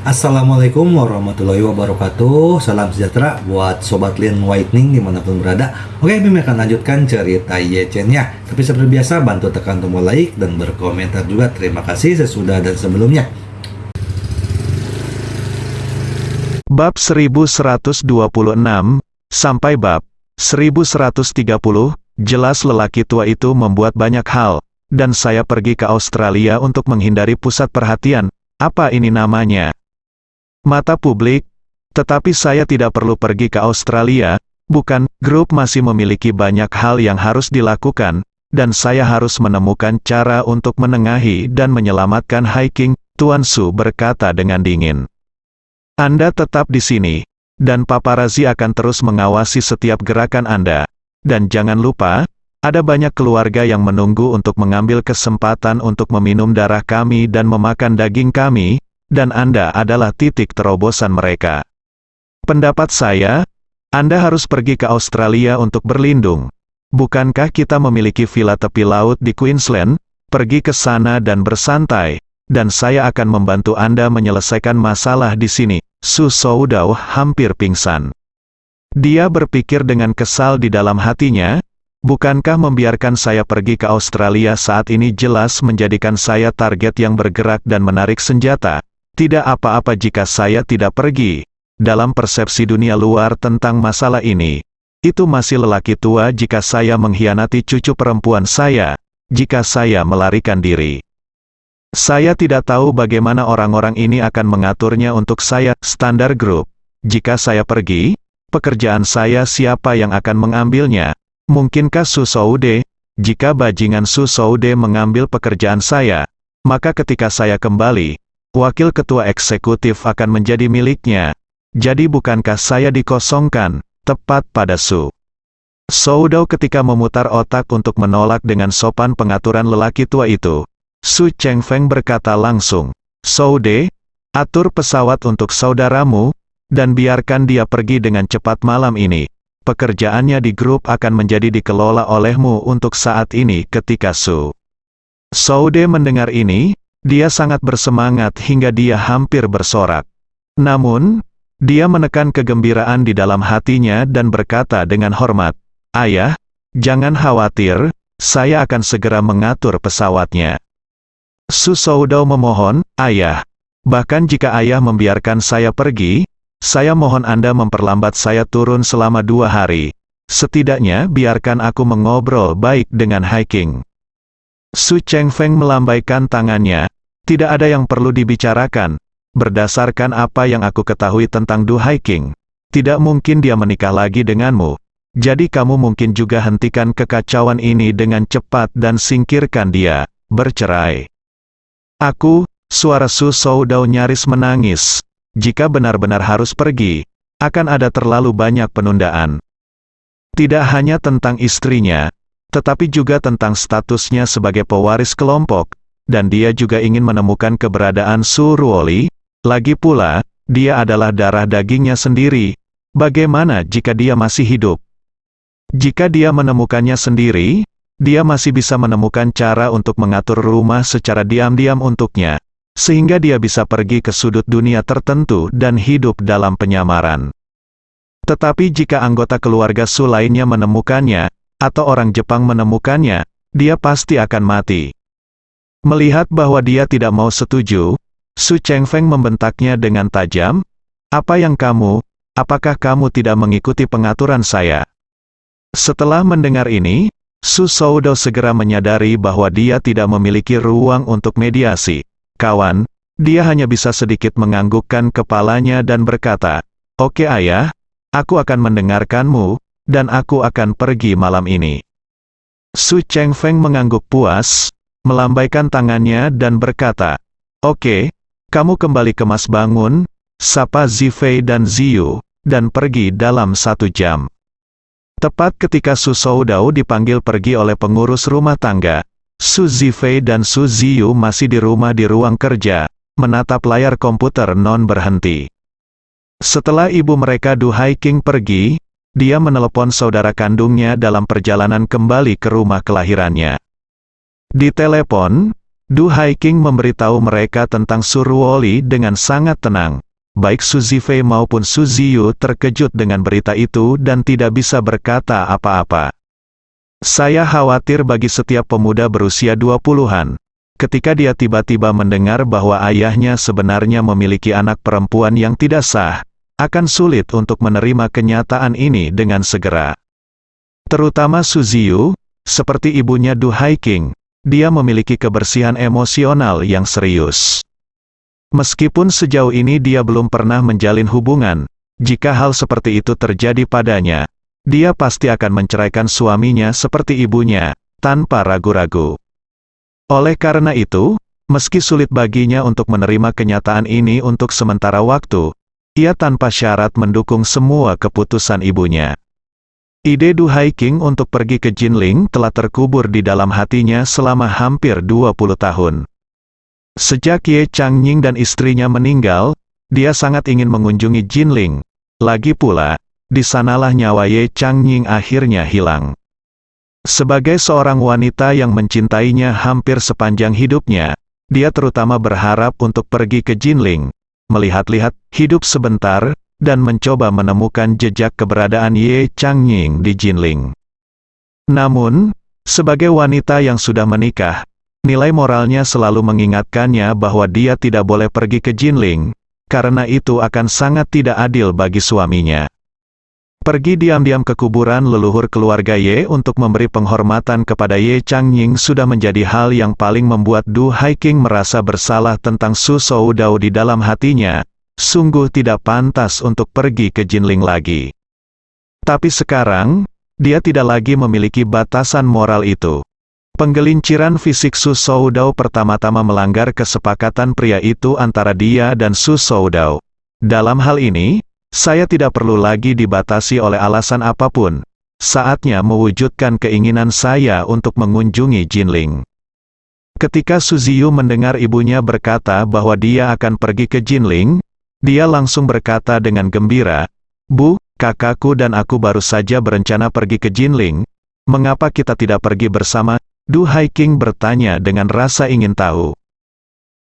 Assalamualaikum warahmatullahi wabarakatuh. Salam sejahtera buat Sobat Lin Whitening dimanapun berada. Oke, Bim akan lanjutkan cerita Yechen-nya. Tapi seperti biasa, bantu tekan tombol like dan berkomentar juga. Terima kasih sesudah dan sebelumnya. Bab 1126, sampai bab 1130, jelas lelaki tua itu membuat banyak hal, dan saya pergi ke Australia untuk menghindari pusat perhatian. Apa ini namanya? Mata publik. Tetapi saya tidak perlu pergi ke Australia, bukan, grup masih memiliki banyak hal yang harus dilakukan, dan saya harus menemukan cara untuk menengahi dan menyelamatkan hiking, Tuan Su berkata dengan dingin. Anda tetap di sini, dan paparazzi akan terus mengawasi setiap gerakan Anda. Dan jangan lupa, ada banyak keluarga yang menunggu untuk mengambil kesempatan untuk meminum darah kami dan memakan daging kami, dan Anda adalah titik terobosan mereka. Pendapat saya, Anda harus pergi ke Australia untuk berlindung. Bukankah kita memiliki villa tepi laut di Queensland? Pergi ke sana dan bersantai, dan saya akan membantu Anda menyelesaikan masalah di sini. Su Soudao hampir pingsan. Dia berpikir dengan kesal di dalam hatinya, bukankah membiarkan saya pergi ke Australia saat ini jelas menjadikan saya target yang bergerak dan menarik senjata? Tidak apa-apa jika saya tidak pergi. Dalam persepsi dunia luar tentang masalah ini, itu masih lelaki tua jika saya mengkhianati cucu perempuan saya, jika saya melarikan diri. Saya tidak tahu bagaimana orang-orang ini akan mengaturnya untuk saya, standar grup. Jika saya pergi, pekerjaan saya siapa yang akan mengambilnya? Mungkinkah Su Soude? Jika bajingan Su Soude mengambil pekerjaan saya, maka ketika saya kembali, wakil ketua eksekutif akan menjadi miliknya. Jadi bukankah saya dikosongkan, tepat pada Su Soudao ketika memutar otak untuk menolak dengan sopan pengaturan lelaki tua itu. Su Chengfeng berkata langsung, Soude, atur pesawat untuk saudaramu, dan biarkan dia pergi dengan cepat malam ini. Pekerjaannya di grup akan menjadi dikelola olehmu untuk saat ini. Ketika Su Soude mendengar ini, dia sangat bersemangat hingga dia hampir bersorak. Namun, dia menekan kegembiraan di dalam hatinya dan berkata dengan hormat, Ayah, jangan khawatir, saya akan segera mengatur pesawatnya. Su Soudao memohon, Ayah, bahkan jika Ayah membiarkan saya pergi, saya mohon Anda memperlambat saya turun selama 2 hari. Setidaknya biarkan aku mengobrol baik dengan hiking. Su Chengfeng melambaikan tangannya. Tidak ada yang perlu dibicarakan. Berdasarkan apa yang aku ketahui tentang Du Hiking, tidak mungkin dia menikah lagi denganmu. Jadi kamu mungkin juga hentikan kekacauan ini dengan cepat dan singkirkan dia. Bercerai. Aku, suara Su Soudao nyaris menangis. Jika benar-benar harus pergi, akan ada terlalu banyak penundaan. Tidak hanya tentang istrinya, tetapi juga tentang statusnya sebagai pewaris kelompok, dan dia juga ingin menemukan keberadaan Su Ruoli. Lagi pula, dia adalah darah dagingnya sendiri. Bagaimana jika dia masih hidup? Jika dia menemukannya sendiri, dia masih bisa menemukan cara untuk mengatur rumah secara diam-diam untuknya, sehingga dia bisa pergi ke sudut dunia tertentu dan hidup dalam penyamaran. Tetapi jika anggota keluarga Su lainnya menemukannya, atau orang Jepang menemukannya, dia pasti akan mati. Melihat bahwa dia tidak mau setuju, Su Chengfeng membentaknya dengan tajam, apakah kamu tidak mengikuti pengaturan saya? Setelah mendengar ini, Su Soudao segera menyadari bahwa dia tidak memiliki ruang untuk mediasi. Kawan, dia hanya bisa sedikit menganggukkan kepalanya dan berkata, Oke ayah, aku akan mendengarkanmu, dan aku akan pergi malam ini. Su Chengfeng mengangguk puas, melambaikan tangannya dan berkata, Oke, kamu kembali ke Mas Bangun, sapa Zifei dan Ziyu, dan pergi dalam 1 jam. Tepat ketika Su Soudao dipanggil pergi oleh pengurus rumah tangga, Su Zifei dan Su Ziyu masih di rumah di ruang kerja, menatap layar komputer non berhenti. Setelah ibu mereka Du Hiking pergi, dia menelepon saudara kandungnya dalam perjalanan kembali ke rumah kelahirannya. Di telepon, Du Haiking memberitahu mereka tentang Surwoli dengan sangat tenang. Baik Su Zifei maupun Su Ziyu terkejut dengan berita itu dan tidak bisa berkata apa-apa. Saya khawatir bagi setiap pemuda berusia 20-an. Ketika dia tiba-tiba mendengar bahwa ayahnya sebenarnya memiliki anak perempuan yang tidak sah, akan sulit untuk menerima kenyataan ini dengan segera. Terutama Su Ziyu, seperti ibunya Du Haiking, dia memiliki kebersihan emosional yang serius. Meskipun sejauh ini dia belum pernah menjalin hubungan, jika hal seperti itu terjadi padanya, dia pasti akan menceraikan suaminya seperti ibunya, tanpa ragu-ragu. Oleh karena itu, meski sulit baginya untuk menerima kenyataan ini untuk sementara waktu, ia tanpa syarat mendukung semua keputusan ibunya. Ide Du Haiking untuk pergi ke Jinling telah terkubur di dalam hatinya selama hampir 20 tahun. Sejak Ye Changnying dan istrinya meninggal, dia sangat ingin mengunjungi Jinling. Lagi pula, di sanalah nyawa Ye Changnying akhirnya hilang. Sebagai seorang wanita yang mencintainya hampir sepanjang hidupnya, dia terutama berharap untuk pergi ke Jinling, melihat-lihat, hidup sebentar, dan mencoba menemukan jejak keberadaan Ye Changnying di Jinling. Namun, sebagai wanita yang sudah menikah, nilai moralnya selalu mengingatkannya bahwa dia tidak boleh pergi ke Jinling, karena itu akan sangat tidak adil bagi suaminya. Pergi diam-diam ke kuburan leluhur keluarga Ye untuk memberi penghormatan kepada Ye Changnying sudah menjadi hal yang paling membuat Du Haiking merasa bersalah tentang Su Soudao di dalam hatinya. Sungguh tidak pantas untuk pergi ke Jinling lagi. Tapi sekarang, dia tidak lagi memiliki batasan moral itu. Penggelinciran fisik Su Soudao pertama-tama melanggar kesepakatan pria itu antara dia dan Su Soudao. Dalam hal ini, saya tidak perlu lagi dibatasi oleh alasan apapun. Saatnya mewujudkan keinginan saya untuk mengunjungi Jinling. Ketika Su Ziyu mendengar ibunya berkata bahwa dia akan pergi ke Jinling, dia langsung berkata dengan gembira, "Bu, kakakku dan aku baru saja berencana pergi ke Jinling. Mengapa kita tidak pergi bersama?" Du Haiking bertanya dengan rasa ingin tahu.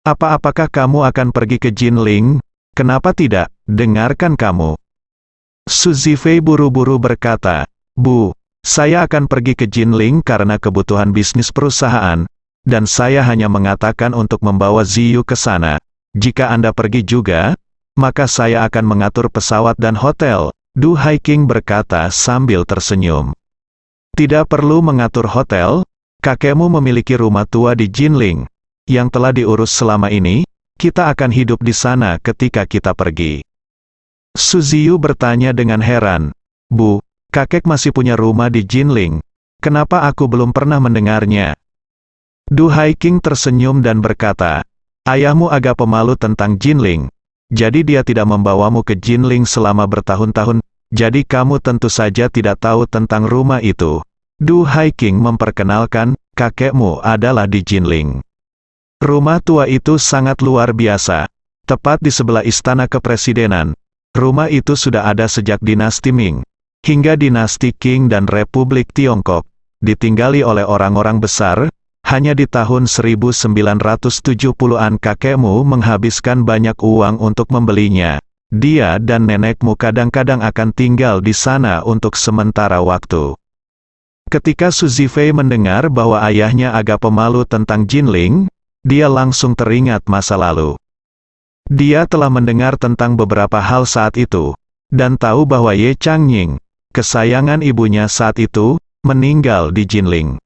Apakah kamu akan pergi ke Jinling? Kenapa tidak? Dengarkan kamu." Su Zifei buru-buru berkata, "Bu, saya akan pergi ke Jinling karena kebutuhan bisnis perusahaan, dan saya hanya mengatakan untuk membawa Ziyu ke sana. Jika Anda pergi juga, maka saya akan mengatur pesawat dan hotel." Du Haiking berkata sambil tersenyum. "Tidak perlu mengatur hotel, kakekmu memiliki rumah tua di Jinling, yang telah diurus selama ini, kita akan hidup di sana ketika kita pergi." Su Ziyu bertanya dengan heran, "Bu, kakek masih punya rumah di Jinling, kenapa aku belum pernah mendengarnya?" Du Haiking tersenyum dan berkata, "Ayahmu agak pemalu tentang Jinling. Jadi dia tidak membawamu ke Jinling selama bertahun-tahun, jadi kamu tentu saja tidak tahu tentang rumah itu." Du Haiking memperkenalkan, "Kakekmu adalah di Jinling. Rumah tua itu sangat luar biasa, tepat di sebelah istana kepresidenan. Rumah itu sudah ada sejak dinasti Ming, hingga dinasti Qing dan Republik Tiongkok, ditinggali oleh orang-orang besar. Hanya di tahun 1970-an kakekmu menghabiskan banyak uang untuk membelinya. Dia dan nenekmu kadang-kadang akan tinggal di sana untuk sementara waktu." Ketika Su Zifei mendengar bahwa ayahnya agak pemalu tentang Jinling, dia langsung teringat masa lalu. Dia telah mendengar tentang beberapa hal saat itu, dan tahu bahwa Ye Changnying, kesayangan ibunya saat itu, meninggal di Jinling.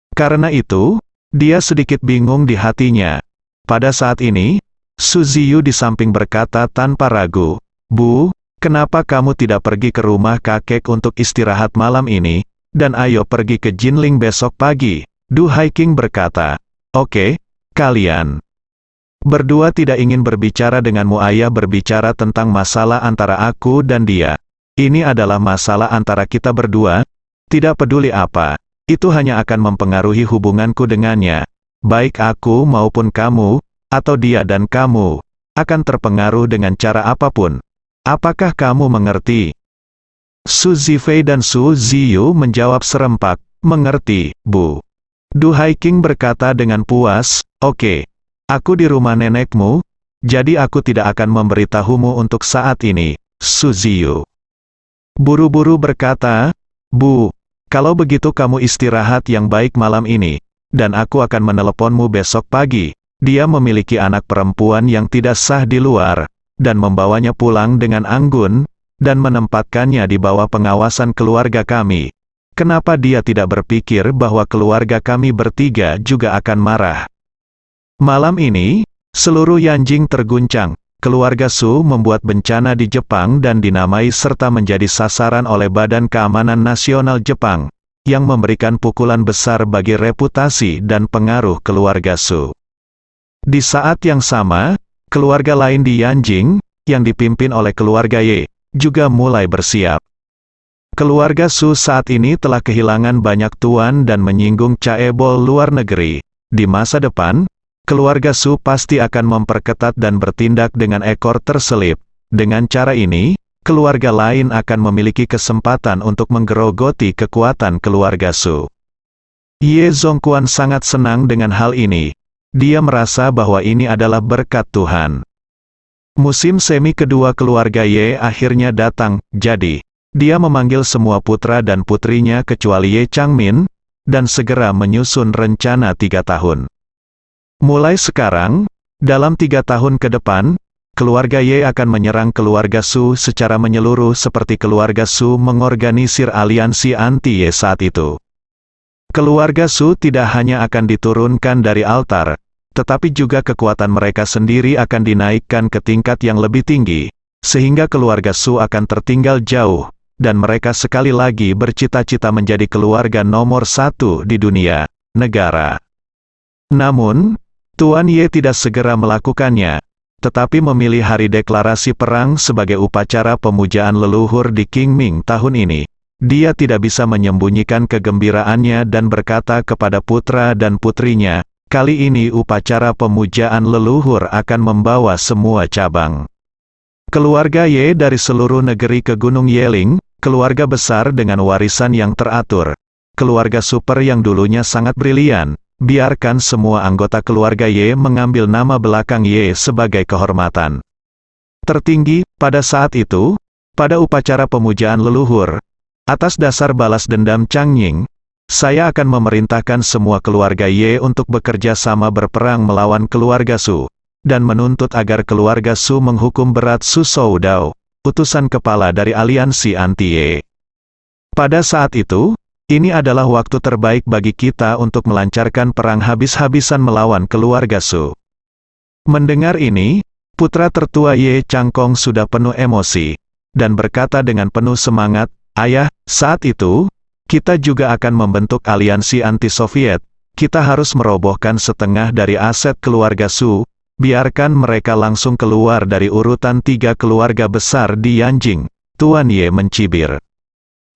Karena itu, dia sedikit bingung di hatinya. Pada saat ini, Su Ziyu di samping berkata tanpa ragu, "Bu, kenapa kamu tidak pergi ke rumah kakek untuk istirahat malam ini, dan ayo pergi ke Jinling besok pagi?" Du Haiking berkata, "Oke, kalian berdua tidak ingin berbicara denganmu." Ayah berbicara tentang masalah antara aku dan dia. Ini adalah masalah antara kita berdua, tidak peduli apa. Itu hanya akan mempengaruhi hubunganku dengannya. Baik aku maupun kamu, atau dia dan kamu, akan terpengaruh dengan cara apapun. Apakah kamu mengerti?" Su Zifei dan Su Ziyu menjawab serempak, "Mengerti, Bu." Du Haiking berkata dengan puas, "Oke, aku di rumah nenekmu, jadi aku tidak akan memberitahumu untuk saat ini, Su Ziyu." Buru-buru berkata, "Bu, kalau begitu kamu istirahat yang baik malam ini, dan aku akan meneleponmu besok pagi." Dia memiliki anak perempuan yang tidak sah di luar, dan membawanya pulang dengan anggun, dan menempatkannya di bawah pengawasan keluarga kami. Kenapa dia tidak berpikir bahwa keluarga kami bertiga juga akan marah? Malam ini, seluruh Yanjing terguncang. Keluarga Su membuat bencana di Jepang dan dinamai serta menjadi sasaran oleh Badan Keamanan Nasional Jepang, yang memberikan pukulan besar bagi reputasi dan pengaruh keluarga Su. Di saat yang sama, keluarga lain di Yanjing, yang dipimpin oleh keluarga Ye, juga mulai bersiap. Keluarga Su saat ini telah kehilangan banyak tuan dan menyinggung caebol luar negeri. Di masa depan, keluarga Su pasti akan memperketat dan bertindak dengan ekor terselip. Dengan cara ini, keluarga lain akan memiliki kesempatan untuk menggerogoti kekuatan keluarga Su. Ye Zongquan sangat senang dengan hal ini. Dia merasa bahwa ini adalah berkat Tuhan. Musim semi kedua keluarga Ye akhirnya datang, jadi dia memanggil semua putra dan putrinya kecuali Ye Changmin, dan segera menyusun rencana 3 tahun. Mulai sekarang, dalam 3 tahun ke depan, keluarga Ye akan menyerang keluarga Su secara menyeluruh seperti keluarga Su mengorganisir aliansi anti-Ye saat itu. Keluarga Su tidak hanya akan diturunkan dari altar, tetapi juga kekuatan mereka sendiri akan dinaikkan ke tingkat yang lebih tinggi, sehingga keluarga Su akan tertinggal jauh, dan mereka sekali lagi bercita-cita menjadi keluarga nomor 1 di dunia, negara. Namun, Tuan Ye tidak segera melakukannya, tetapi memilih hari deklarasi perang sebagai upacara pemujaan leluhur di Qingming tahun ini. Dia tidak bisa menyembunyikan kegembiraannya dan berkata kepada putra dan putrinya, "Kali ini upacara pemujaan leluhur akan membawa semua cabang. Keluarga Ye dari seluruh negeri ke Gunung Yeling, keluarga besar dengan warisan yang teratur. Keluarga super yang dulunya sangat brilian. Biarkan semua anggota keluarga Ye mengambil nama belakang Ye sebagai kehormatan tertinggi." Pada saat itu, pada upacara pemujaan leluhur, atas dasar balas dendam Changying, saya akan memerintahkan semua keluarga Ye untuk bekerja sama berperang melawan keluarga Su, dan menuntut agar keluarga Su menghukum berat Su Soudao, utusan kepala dari aliansi anti-Ye. Pada saat itu, ini adalah waktu terbaik bagi kita untuk melancarkan perang habis-habisan melawan keluarga Su. Mendengar ini, putra tertua Ye Changkong sudah penuh emosi, dan berkata dengan penuh semangat, "Ayah, saat itu, kita juga akan membentuk aliansi anti-Soviet. Kita harus merobohkan setengah dari aset keluarga Su, biarkan mereka langsung keluar dari urutan 3 keluarga besar di Yanjing." Tuan Ye mencibir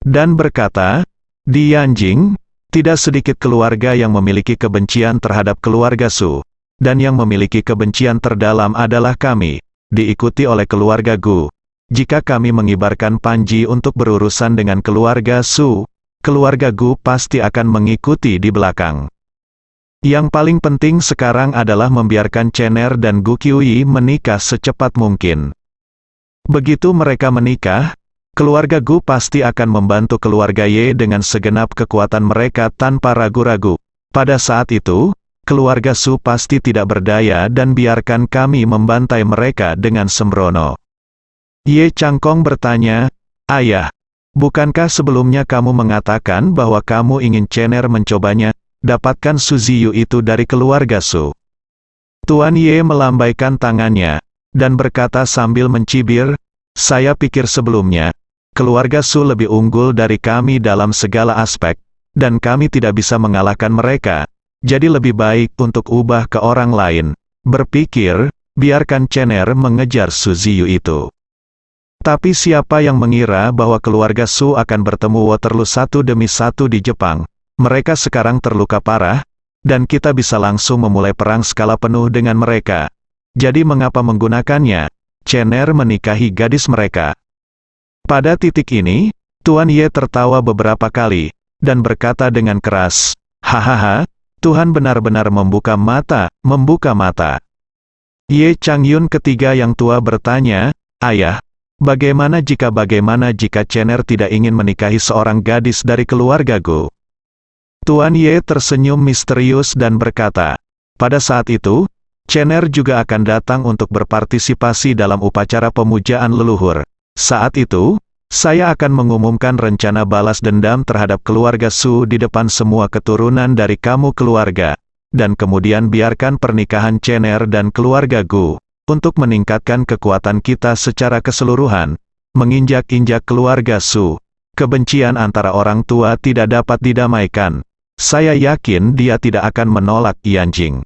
dan berkata, "Di Yanjing, tidak sedikit keluarga yang memiliki kebencian terhadap keluarga Su, dan yang memiliki kebencian terdalam adalah kami, diikuti oleh keluarga Gu. Jika kami mengibarkan panji untuk berurusan dengan keluarga Su, keluarga Gu pasti akan mengikuti di belakang. Yang paling penting sekarang adalah membiarkan Chener dan Gu Qiuyi menikah secepat mungkin. Begitu mereka menikah, keluarga Gu pasti akan membantu keluarga Ye dengan segenap kekuatan mereka tanpa ragu-ragu. Pada saat itu, keluarga Su pasti tidak berdaya dan biarkan kami membantai mereka dengan sembrono." Ye Changkong bertanya, "Ayah, bukankah sebelumnya kamu mengatakan bahwa kamu ingin Chener mencobanya, dapatkan Su Ziyu itu dari keluarga Su?" Tuan Ye melambaikan tangannya, dan berkata sambil mencibir, "Saya pikir sebelumnya, keluarga Su lebih unggul dari kami dalam segala aspek, dan kami tidak bisa mengalahkan mereka, jadi lebih baik untuk ubah ke orang lain. Berpikir, biarkan Chener mengejar Su Ziyu itu." Tapi siapa yang mengira bahwa keluarga Su akan bertemu Waterloo satu demi satu di Jepang? Mereka sekarang terluka parah, dan kita bisa langsung memulai perang skala penuh dengan mereka. Jadi mengapa menggunakannya? Chener menikahi gadis mereka. Pada titik ini, Tuan Ye tertawa beberapa kali, dan berkata dengan keras, "Hahaha, Tuhan benar-benar membuka mata, membuka mata. Ye Changyun ketiga yang tua bertanya, "Ayah, bagaimana jika Chener tidak ingin menikahi seorang gadis dari keluarga Gu?" Tuan Ye tersenyum misterius dan berkata, "Pada saat itu, Chener juga akan datang untuk berpartisipasi dalam upacara pemujaan leluhur. Saat itu, saya akan mengumumkan rencana balas dendam terhadap keluarga Su di depan semua keturunan dari kamu keluarga, dan kemudian biarkan pernikahan Chener dan keluarga Gu, untuk meningkatkan kekuatan kita secara keseluruhan, menginjak-injak keluarga Su. Kebencian antara orang tua tidak dapat didamaikan. Saya yakin dia tidak akan menolak Yanjing."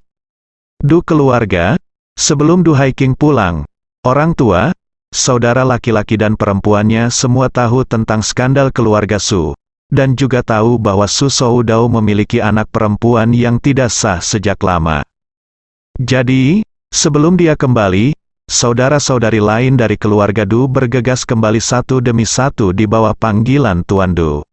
Du keluarga, sebelum Du Haiking pulang, orang tua, saudara laki-laki dan perempuannya semua tahu tentang skandal keluarga Su, dan juga tahu bahwa Su Soudao memiliki anak perempuan yang tidak sah sejak lama. Jadi, sebelum dia kembali, saudara-saudari lain dari keluarga Du bergegas kembali satu demi satu di bawah panggilan Tuan Du.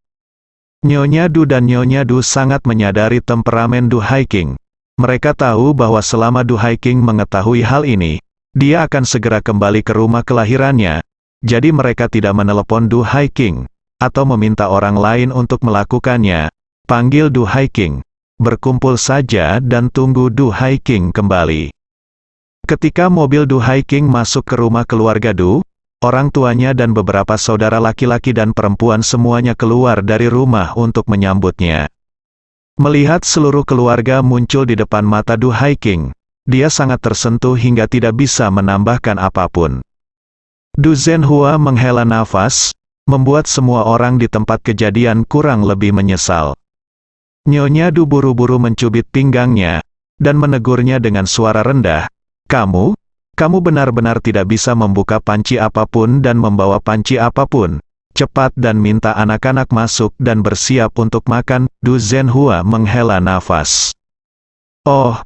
Nyonya Du dan Nyonya Du sangat menyadari temperamen Du Haiking. Mereka tahu bahwa selama Du Haiking mengetahui hal ini, dia akan segera kembali ke rumah kelahirannya, jadi mereka tidak menelepon Du Haiking, atau meminta orang lain untuk melakukannya. Panggil Du Haiking, berkumpul saja dan tunggu Du Haiking kembali. Ketika mobil Du Haiking masuk ke rumah keluarga Du, orang tuanya dan beberapa saudara laki-laki dan perempuan semuanya keluar dari rumah untuk menyambutnya. Melihat seluruh keluarga muncul di depan mata Du Haiking, dia sangat tersentuh hingga tidak bisa menambahkan apapun. Du Zhenhua menghela nafas, membuat semua orang di tempat kejadian kurang lebih menyesal. Nyonya Du buru-buru mencubit pinggangnya, dan menegurnya dengan suara rendah, Kamu benar-benar tidak bisa membuka panci apapun dan membawa panci apapun. Cepat dan minta anak-anak masuk dan bersiap untuk makan." Du Zhenhua menghela nafas. "Oh,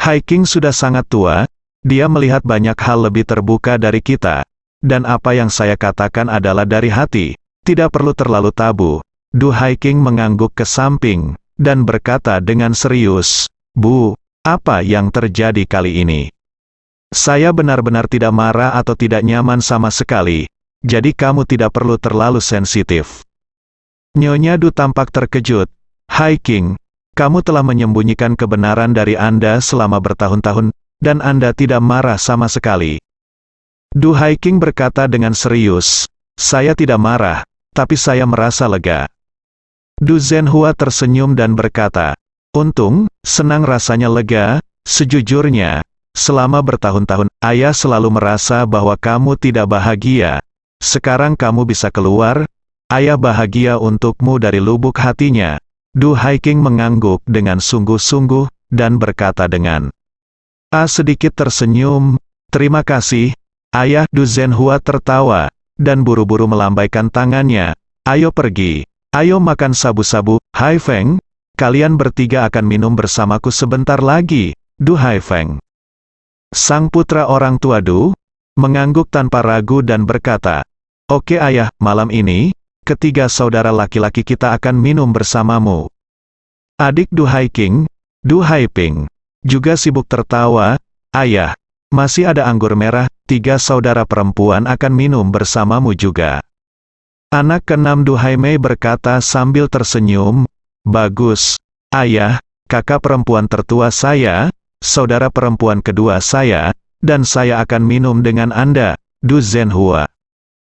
Haiking sudah sangat tua, dia melihat banyak hal lebih terbuka dari kita. Dan apa yang saya katakan adalah dari hati, tidak perlu terlalu tabu." Du Haiking mengangguk ke samping, dan berkata dengan serius, "Bu, apa yang terjadi kali ini? Saya benar-benar tidak marah atau tidak nyaman sama sekali, jadi kamu tidak perlu terlalu sensitif." Nyonya Du tampak terkejut. "Haiking, kamu telah menyembunyikan kebenaran dari Anda selama bertahun-tahun, dan Anda tidak marah sama sekali." Du Haiking berkata dengan serius, "Saya tidak marah, tapi saya merasa lega." Du Zhenhua tersenyum dan berkata, "Untung, senang rasanya lega. Sejujurnya, selama bertahun-tahun, ayah selalu merasa bahwa kamu tidak bahagia. Sekarang kamu bisa keluar, ayah bahagia untukmu." Dari lubuk hatinya, Du Haiking mengangguk dengan sungguh-sungguh, dan berkata dengan sedikit tersenyum, "Terima kasih, ayah." Du Zhenhua tertawa, dan buru-buru melambaikan tangannya, "Ayo pergi, ayo makan sabu-sabu. Haifeng, kalian bertiga akan minum bersamaku sebentar lagi." Du Haifeng, sang putra orang tua Du, mengangguk tanpa ragu dan berkata, "Oke ayah, malam ini, ketiga saudara laki-laki kita akan minum bersamamu." Adik Du Haiking, Du Haiping, juga sibuk tertawa, "Ayah, masih ada anggur merah, 3 saudara perempuan akan minum bersamamu juga." Anak keenam Du Haimei berkata sambil tersenyum, "Bagus, ayah, kakak perempuan tertua saya, saudara perempuan kedua saya, dan saya akan minum dengan Anda." Du Zhenhua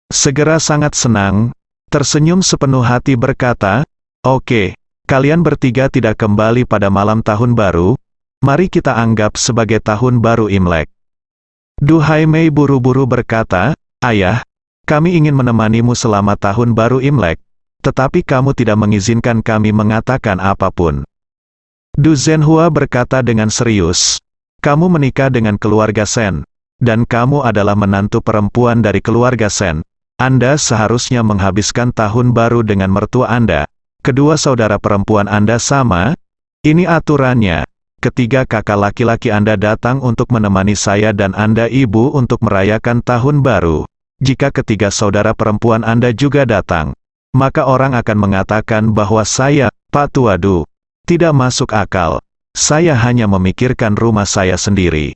segera sangat senang, tersenyum sepenuh hati berkata, "Oke, kalian bertiga tidak kembali pada malam tahun baru, mari kita anggap sebagai tahun baru Imlek." Du Haimei buru-buru berkata, "Ayah, kami ingin menemanimu selama tahun baru Imlek, tetapi kamu tidak mengizinkan kami mengatakan apapun." Du Zhenhua berkata dengan serius, "Kamu menikah dengan keluarga Shen, dan kamu adalah menantu perempuan dari keluarga Shen. Anda seharusnya menghabiskan tahun baru dengan mertua Anda. Kedua saudara perempuan Anda sama. Ini aturannya. Ketiga kakak laki-laki Anda datang untuk menemani saya dan Anda ibu untuk merayakan tahun baru. Jika ketiga saudara perempuan Anda juga datang, maka orang akan mengatakan bahwa saya, Pak Tua Du, tidak masuk akal. saya hanya memikirkan rumah saya sendiri.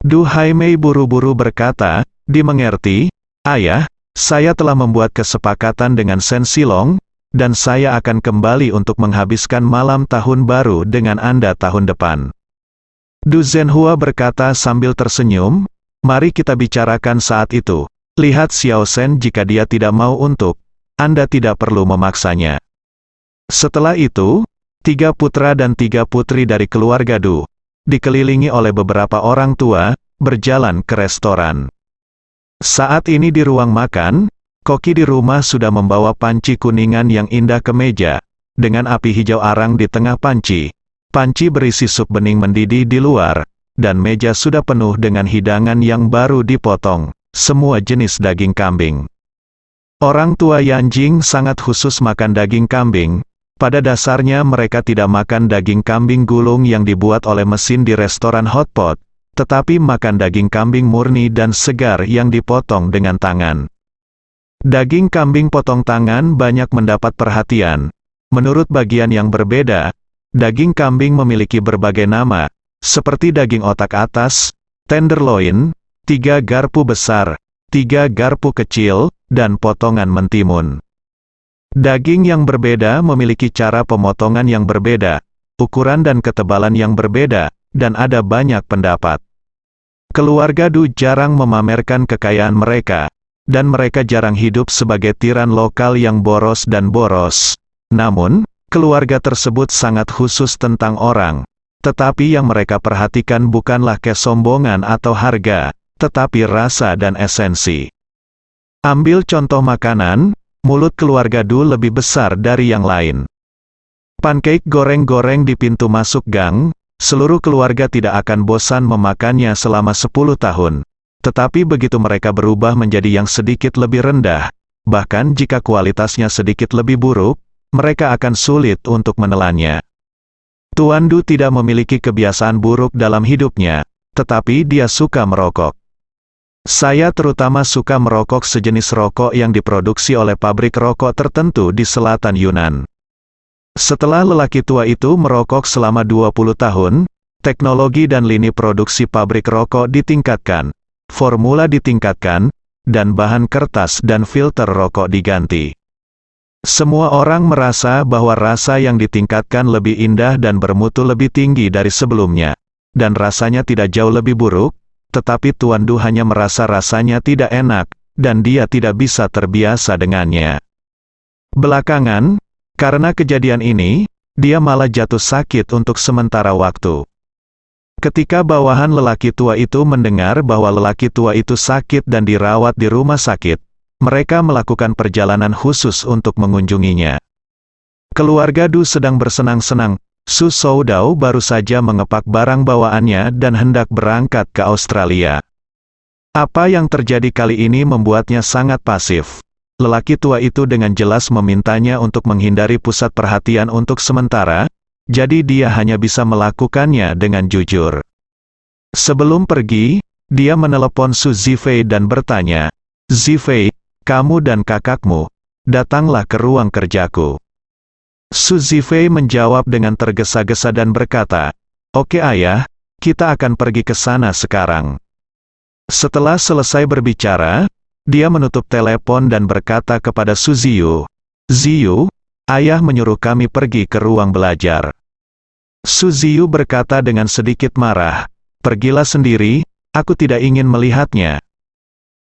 Du Haimei buru-buru berkata, dimengerti, Ayah, saya telah membuat kesepakatan dengan Shen Silong, dan saya akan kembali untuk menghabiskan malam tahun baru dengan Anda tahun depan. Du Zhenhua berkata sambil tersenyum, mari kita bicarakan saat itu. Lihat Xiao Shen jika dia tidak mau untuk, Anda tidak perlu memaksanya. Setelah itu, 3 putra dan 3 putri dari keluarga Du, dikelilingi oleh beberapa orang tua, berjalan ke restoran. Saat ini di ruang makan, koki di rumah sudah membawa panci kuningan yang indah ke meja, dengan api hijau arang di tengah panci. Panci berisi sup bening mendidih di luar, dan meja sudah penuh dengan hidangan yang baru dipotong, semua jenis daging kambing. Orang tua Yanjing sangat khusus makan daging kambing. Pada dasarnya mereka tidak makan daging kambing gulung yang dibuat oleh mesin di restoran hotpot, tetapi makan daging kambing murni dan segar yang dipotong dengan tangan. Daging kambing potong tangan banyak mendapat perhatian. Menurut bagian yang berbeda, daging kambing memiliki berbagai nama, seperti daging otak atas, tenderloin, 3 garpu besar, 3 garpu kecil, dan potongan mentimun. Daging yang berbeda memiliki cara pemotongan yang berbeda, ukuran dan ketebalan yang berbeda, dan ada banyak pendapat. Keluarga Du jarang memamerkan kekayaan mereka, dan mereka jarang hidup sebagai tiran lokal yang boros dan boros. Namun, keluarga tersebut sangat khusus tentang orang, tetapi yang mereka perhatikan bukanlah kesombongan atau harga, tetapi rasa dan esensi. Ambil contoh makanan, mulut keluarga Du lebih besar dari yang lain. Pancake goreng-goreng di pintu masuk gang, seluruh keluarga tidak akan bosan memakannya selama 10 tahun. Tetapi begitu mereka berubah menjadi yang sedikit lebih rendah, bahkan jika kualitasnya sedikit lebih buruk, mereka akan sulit untuk menelannya. Tuan Du tidak memiliki kebiasaan buruk dalam hidupnya, tetapi dia suka merokok. Saya terutama suka merokok sejenis rokok yang diproduksi oleh pabrik rokok tertentu di selatan Yunan. Setelah lelaki tua itu merokok selama 20 tahun, teknologi dan lini produksi pabrik rokok ditingkatkan, formula ditingkatkan, dan bahan kertas dan filter rokok diganti. Semua orang merasa bahwa rasa yang ditingkatkan lebih indah dan bermutu lebih tinggi dari sebelumnya, dan rasanya tidak jauh lebih buruk, tetapi Tuan Du hanya merasa rasanya tidak enak, dan dia tidak bisa terbiasa dengannya. Belakangan, karena kejadian ini, dia malah jatuh sakit untuk sementara waktu. Ketika bawahan lelaki tua itu mendengar bahwa lelaki tua itu sakit dan dirawat di rumah sakit, mereka melakukan perjalanan khusus untuk mengunjunginya. Keluarga Du sedang bersenang-senang. Su Soudao baru saja mengepak barang bawaannya dan hendak berangkat ke Australia. Apa yang terjadi kali ini membuatnya sangat pasif. Lelaki tua itu dengan jelas memintanya untuk menghindari pusat perhatian untuk sementara, jadi dia hanya bisa melakukannya dengan jujur. Sebelum pergi, dia menelepon Su Zifei dan bertanya, "Zifei, kamu dan kakakmu, datanglah ke ruang kerjaku." Su Zifei menjawab dengan tergesa-gesa dan berkata, "Oke ayah, kita akan pergi ke sana sekarang." Setelah selesai berbicara, dia menutup telepon dan berkata kepada Su Ziyu, "Ziyu, ayah menyuruh kami pergi ke ruang belajar." Su Ziyu berkata dengan sedikit marah, "Pergilah sendiri, aku tidak ingin melihatnya."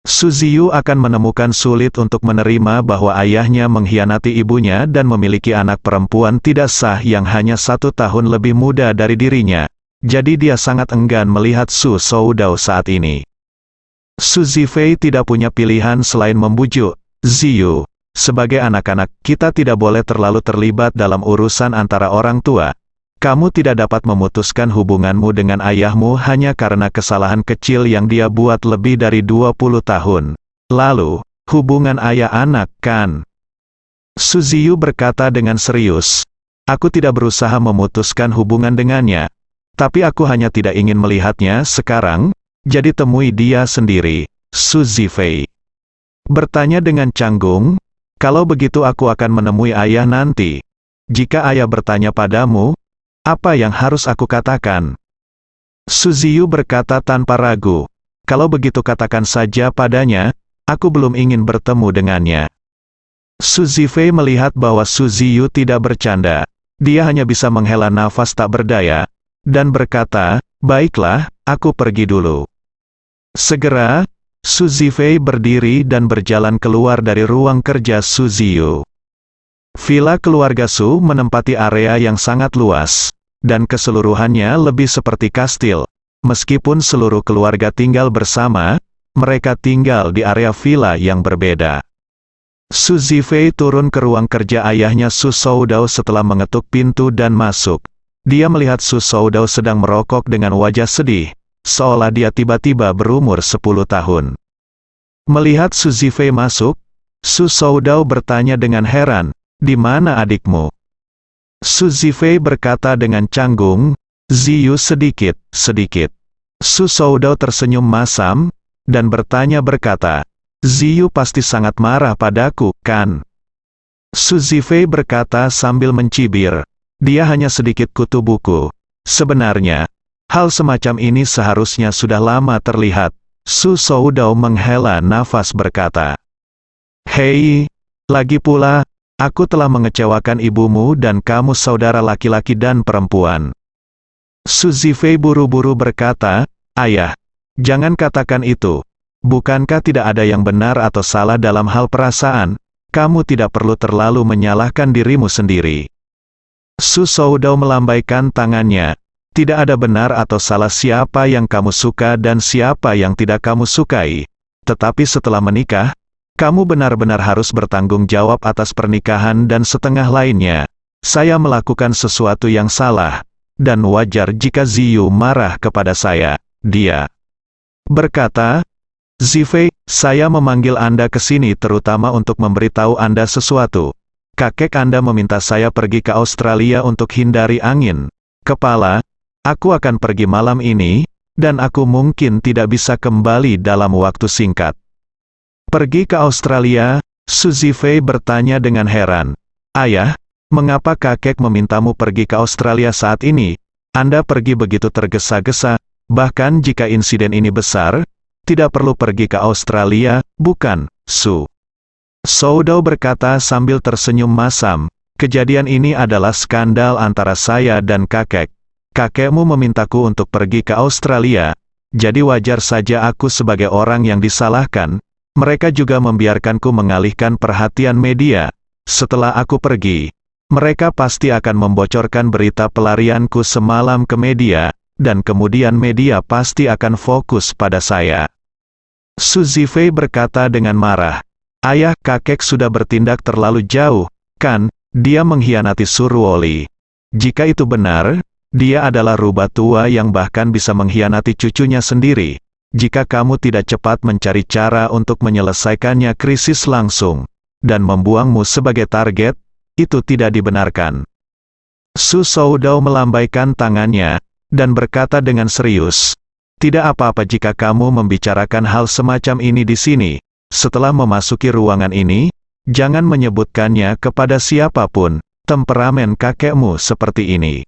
Su Ziyu akan menemukan sulit untuk menerima bahwa ayahnya mengkhianati ibunya dan memiliki anak perempuan tidak sah yang hanya 1 tahun lebih muda dari dirinya, jadi dia sangat enggan melihat Su Soudao saat ini. Su Zifei tidak punya pilihan selain membujuk, "Ziyu, sebagai anak-anak, kita tidak boleh terlalu terlibat dalam urusan antara orang tua. Kamu tidak dapat memutuskan hubunganmu dengan ayahmu hanya karena kesalahan kecil yang dia buat lebih dari 20 tahun. Lalu, hubungan ayah-anak, kan?" Su Ziyu berkata dengan serius, "Aku tidak berusaha memutuskan hubungan dengannya, tapi aku hanya tidak ingin melihatnya sekarang. Jadi temui dia sendiri." Su Zifei bertanya dengan canggung, "Kalau begitu aku akan menemui ayah nanti. Jika ayah bertanya padamu, Apa yang harus aku katakan? Su Ziyu berkata tanpa ragu. Kalau begitu katakan saja padanya, aku belum ingin bertemu dengannya. Su Zifei melihat bahwa Su Ziyu tidak bercanda. Dia hanya bisa menghela nafas tak berdaya, dan berkata, baiklah, aku pergi dulu. Segera, Su Zifei berdiri dan berjalan keluar dari ruang kerja Su Ziyu. Villa keluarga Su menempati area yang sangat luas, dan keseluruhannya lebih seperti kastil. Meskipun seluruh keluarga tinggal bersama, mereka tinggal di area villa yang berbeda. Su Zifei turun ke ruang kerja ayahnya Su Soudao setelah mengetuk pintu dan masuk. Dia melihat Su Soudao sedang merokok dengan wajah sedih, seolah dia tiba-tiba berumur 10 tahun. Melihat Su Zifei masuk, Su Soudao bertanya dengan heran, "Di mana adikmu?" Su Zifei berkata dengan canggung, "Ziyu sedikit." Su Soudao tersenyum masam, dan bertanya berkata, "Ziyu pasti sangat marah padaku, kan?" Su Zifei berkata sambil mencibir, "Dia hanya sedikit kutu buku. Sebenarnya, hal semacam ini seharusnya sudah lama terlihat." Su Soudao menghela nafas berkata, "Hei, lagi pula, aku telah mengecewakan ibumu dan kamu saudara laki-laki dan perempuan." Su Zifei buru-buru berkata, "Ayah, jangan katakan itu. Bukankah tidak ada yang benar atau salah dalam hal perasaan? Kamu tidak perlu terlalu menyalahkan dirimu sendiri." Su Soudao melambaikan tangannya. "Tidak ada benar atau salah siapa yang kamu suka dan siapa yang tidak kamu sukai. Tetapi setelah menikah, kamu benar-benar harus bertanggung jawab atas pernikahan dan setengah lainnya. Saya melakukan sesuatu yang salah, dan wajar jika Ziyu marah kepada saya." Dia berkata, "Zifei, saya memanggil Anda ke sini terutama untuk memberitahu Anda sesuatu. Kakek Anda meminta saya pergi ke Australia untuk hindari angin kepala. Aku akan pergi malam ini, dan aku mungkin tidak bisa kembali dalam waktu singkat." "Pergi ke Australia?" Su Zifei bertanya dengan heran. "Ayah, mengapa kakek memintamu pergi ke Australia saat ini? Anda pergi begitu tergesa-gesa, bahkan jika insiden ini besar, tidak perlu pergi ke Australia, bukan, Su?" Soudao berkata sambil tersenyum masam, "Kejadian ini adalah skandal antara saya dan kakek. Kakekmu memintaku untuk pergi ke Australia, jadi wajar saja aku sebagai orang yang disalahkan. Mereka juga membiarkanku mengalihkan perhatian media. Setelah aku pergi, mereka pasti akan membocorkan berita pelarianku semalam ke media, dan kemudian media pasti akan fokus pada saya." Su Zifei berkata dengan marah, "Ayah, kakek sudah bertindak terlalu jauh, kan? Dia mengkhianati Surwoli. Jika itu benar, dia adalah rubah tua yang bahkan bisa mengkhianati cucunya sendiri. Jika kamu tidak cepat mencari cara untuk menyelesaikannya krisis langsung, dan membuangmu sebagai target, itu tidak dibenarkan." Su Soudao melambaikan tangannya, dan berkata dengan serius, "Tidak apa-apa jika kamu membicarakan hal semacam ini di sini. Setelah memasuki ruangan ini, jangan menyebutkannya kepada siapapun. Temperamen kakekmu seperti ini."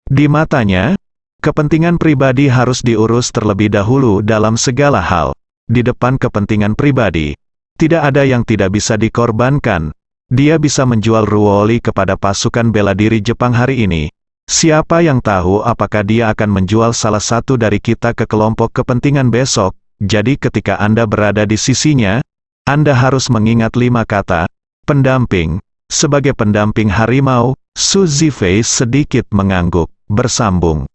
Di matanya, kepentingan pribadi harus diurus terlebih dahulu dalam segala hal. Di depan kepentingan pribadi, tidak ada yang tidak bisa dikorbankan. Dia bisa menjual Ruoli kepada pasukan bela diri Jepang hari ini. Siapa yang tahu apakah dia akan menjual salah satu dari kita ke kelompok kepentingan besok. Jadi ketika Anda berada di sisinya, Anda harus mengingat 5 kata, pendamping. Sebagai pendamping harimau, Su Zifei sedikit mengangguk, bersambung.